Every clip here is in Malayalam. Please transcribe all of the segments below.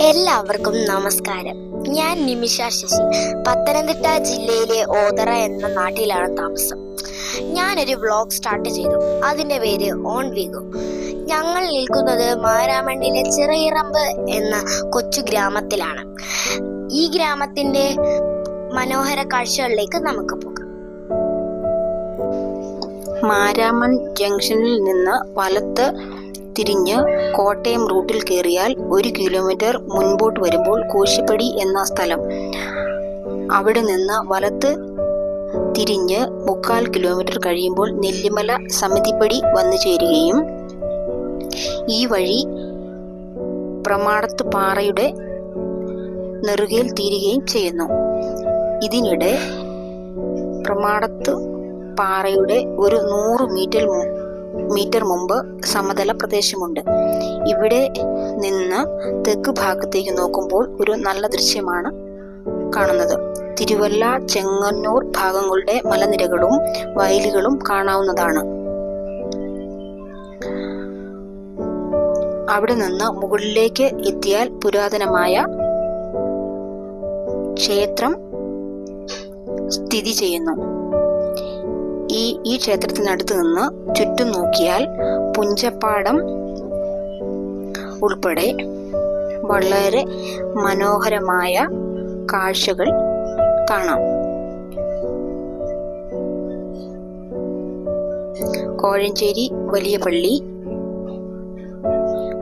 എല്ലാവർക്കും നമസ്കാരം. ഞാൻ നിമിഷ ശശി. പത്തനംതിട്ട ജില്ലയിലെ ഓതറ എന്ന നാട്ടിലാണ് താമസം. ഞാനൊരു വ്ളോഗ് സ്റ്റാർട്ട് ചെയ്തു. അതിന്റെ പേര് ഓൺ വീഗോ. ഞങ്ങൾ നിൽക്കുന്നത് മാരാമണ്ണിലെ ചിറയിറമ്പ് എന്ന കൊച്ചു ഗ്രാമത്തിലാണ്. ഈ ഗ്രാമത്തിന്റെ മനോഹര കാഴ്ചകളിലേക്ക് നമുക്ക് പോകാം. മാരാമൺ ജംഗ്ഷനിൽ നിന്ന് വലത്ത് തിരിഞ്ഞ് കോട്ടയം റൂട്ടിൽ കയറിയാൽ 1 കിലോമീറ്റർ മുൻപോട്ട് വരുമ്പോൾ കോശിപ്പടി എന്ന സ്ഥലം. അവിടെ നിന്ന് വലത്ത് തിരിഞ്ഞ് 3/4 കിലോമീറ്റർ കഴിയുമ്പോൾ നെല്ലിമല സമിതിപ്പടി വന്നു ചേരുകയും ഈ വഴി പ്രമാടത്ത് പാറയുടെ നെറുകയിൽ തീരുകയും ചെയ്യുന്നു. ഇതിനിടെ പ്രമാടത്ത് പാറയുടെ ഒരു 100 മീറ്റർ മുമ്പ് സമതല പ്രദേശമുണ്ട്. ഇവിടെ നിന്ന് തെക്ക് ഭാഗത്തേക്ക് നോക്കുമ്പോൾ ഒരു നല്ല ദൃശ്യമാണ് കാണുന്നത്. തിരുവല്ല, ചെങ്ങന്നൂർ ഭാഗങ്ങളുടെ മലനിരകളും വയലുകളും കാണാവുന്നതാണ്. അവിടെ നിന്ന് മുകളിലേക്ക് എത്തിയാൽ പുരാതനമായ ക്ഷേത്രം സ്ഥിതി ചെയ്യുന്നു. ഈ ക്ഷേത്രത്തിനടുത്ത് നിന്ന് ചുറ്റും നോക്കിയാൽ പുഞ്ചപ്പാടം ഉൾപ്പെടെ വളരെ മനോഹരമായ കാഴ്ചകൾ കാണാം. കോഴഞ്ചേരി വലിയ പള്ളി,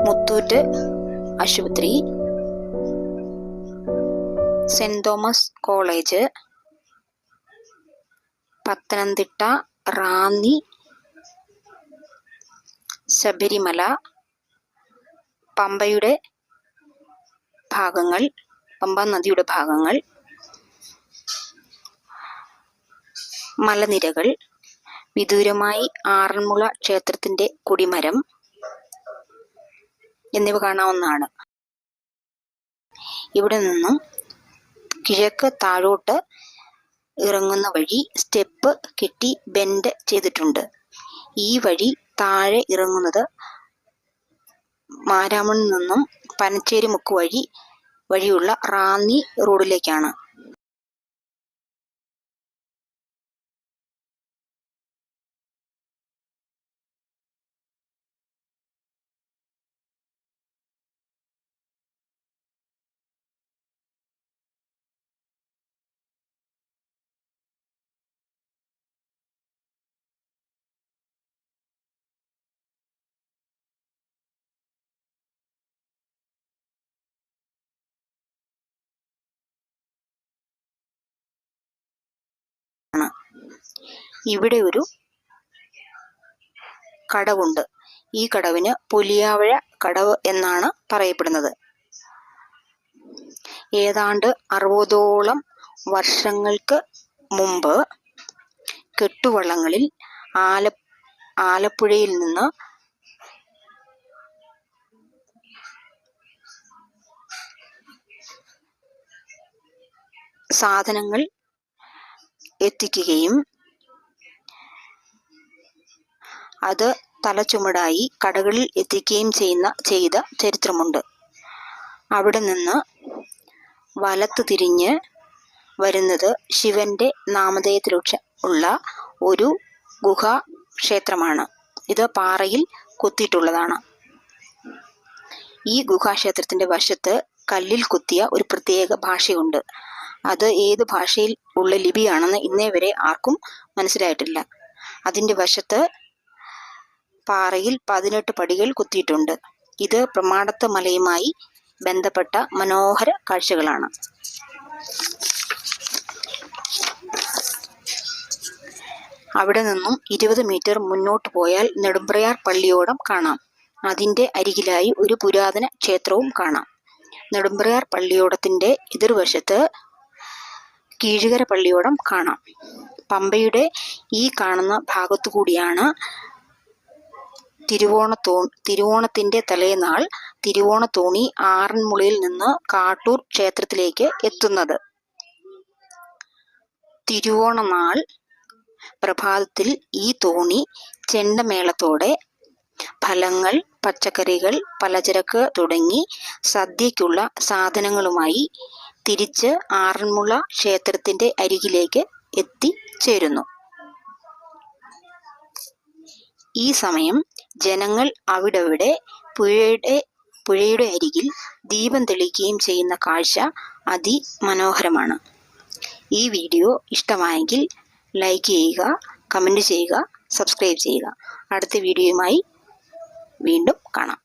മുത്തൂറ്റ് ആശുപത്രി, saint Thomas college, Pathanamthitta, Ranni, Sabarimala, Pamba നദിയുടെ ഭാഗങ്ങൾ, മലനിരകൾ, വിദൂരമായി ആറന്മുള ക്ഷേത്രത്തിന്റെ കൊടിമരം എന്നിവ കാണാവുന്നതാണ്. ഇവിടെ നിന്നും കിഴക്ക് താഴോട്ട് ഇറങ്ങുന്ന വഴി സ്റ്റെപ്പ് കെട്ടി ബെൻഡ് ചെയ്തിട്ടുണ്ട്. ഈ വഴി താഴെ ഇറങ്ങുന്നത് മാരാമണ്ണിൽ നിന്നും പനച്ചേരിമുക്ക് വഴിയുള്ള റാന്നി റോഡിലേക്കാണ്. ഇവിടെ ഒരു കടവുണ്ട്. ഈ കടവിന് പുലിയാവഴ കടവ് എന്നാണ് പറയപ്പെടുന്നത്. ഏതാണ്ട് 60ഓളം വർഷങ്ങൾക്ക് മുമ്പ് കെട്ടുവള്ളങ്ങളിൽ ആലപ്പുഴയിൽ നിന്ന് സാധനങ്ങൾ എത്തിക്കുകയും അത് തലച്ചുമടായി കടകളിൽ എത്തിക്കുകയും ചെയ്ത ചരിത്രമുണ്ട്. അവിടെ നിന്ന് വലത്ത് തിരിഞ്ഞ് വരുന്നത് ശിവന്റെ നാമധേയത്തിലുള്ള ഒരു ഗുഹാ ക്ഷേത്രമാണ്. ഇത് പാറയിൽ കൊത്തിയിട്ടുള്ളതാണ്. ഈ ഗുഹാക്ഷേത്രത്തിന്റെ വശത്ത് കല്ലിൽ കൊത്തിയ ഒരു പ്രത്യേക ഭാഷയുണ്ട്. അത് ഏത് ഭാഷയിൽ ഉള്ള ലിപിയാണെന്ന് ഇന്നേ വരെ ആർക്കും മനസ്സിലായിട്ടില്ല. അതിന്റെ വശത്ത് പാറയിൽ 18 പടികൾ കൊത്തിയിട്ടുണ്ട്. ഇത് പ്രമാടത്ത് മലയുമായി ബന്ധപ്പെട്ട മനോഹര കാഴ്ചകളാണ്. അവിടെ നിന്നും 20 മീറ്റർ മുന്നോട്ട് പോയാൽ നെടുമ്പ്രയാർ പള്ളിയോടം കാണാം. അതിന്റെ അരികിലായി ഒരു പുരാതന ക്ഷേത്രവും കാണാം. നെടുമ്പ്രയാർ പള്ളിയോടത്തിന്റെ എതിർവശത്ത് കീഴുകര പള്ളിയോടം കാണാം. പമ്പയുടെ ഈ കാണുന്ന ഭാഗത്തു കൂടിയാണ് തിരുവോണത്തിന്റെ തലേനാൾ തിരുവോണത്തോണി ആറന്മുളയിൽ നിന്ന് കാട്ടൂർ ക്ഷേത്രത്തിലേക്ക് എത്തുന്നത്. തിരുവോണനാൾ പ്രഭാതത്തിൽ ഈ തോണി ചെണ്ടമേളത്തോടെ ഫലങ്ങൾ, പച്ചക്കറികൾ, പലചരക്ക് തുടങ്ങി സദ്യയ്ക്കുള്ള സാധനങ്ങളുമായി തിരിച്ച് ആറന്മുള ക്ഷേത്രത്തിന്റെ അരികിലേക്ക് എത്തിച്ചേരുന്നു. ഈ സമയം ജനങ്ങൾ അവിടവിടെ പുഴയുടെ അരികിൽ ദീപം തെളിയിക്കുകയും ചെയ്യുന്ന കാഴ്ച അതിമനോഹരമാണ്. ഈ വീഡിയോ ഇഷ്ടമായെങ്കിൽ ലൈക്ക് ചെയ്യുക, കമൻറ്റ് ചെയ്യുക, സബ്സ്ക്രൈബ് ചെയ്യുക. അടുത്ത വീഡിയോയുമായി വീണ്ടും കാണാം.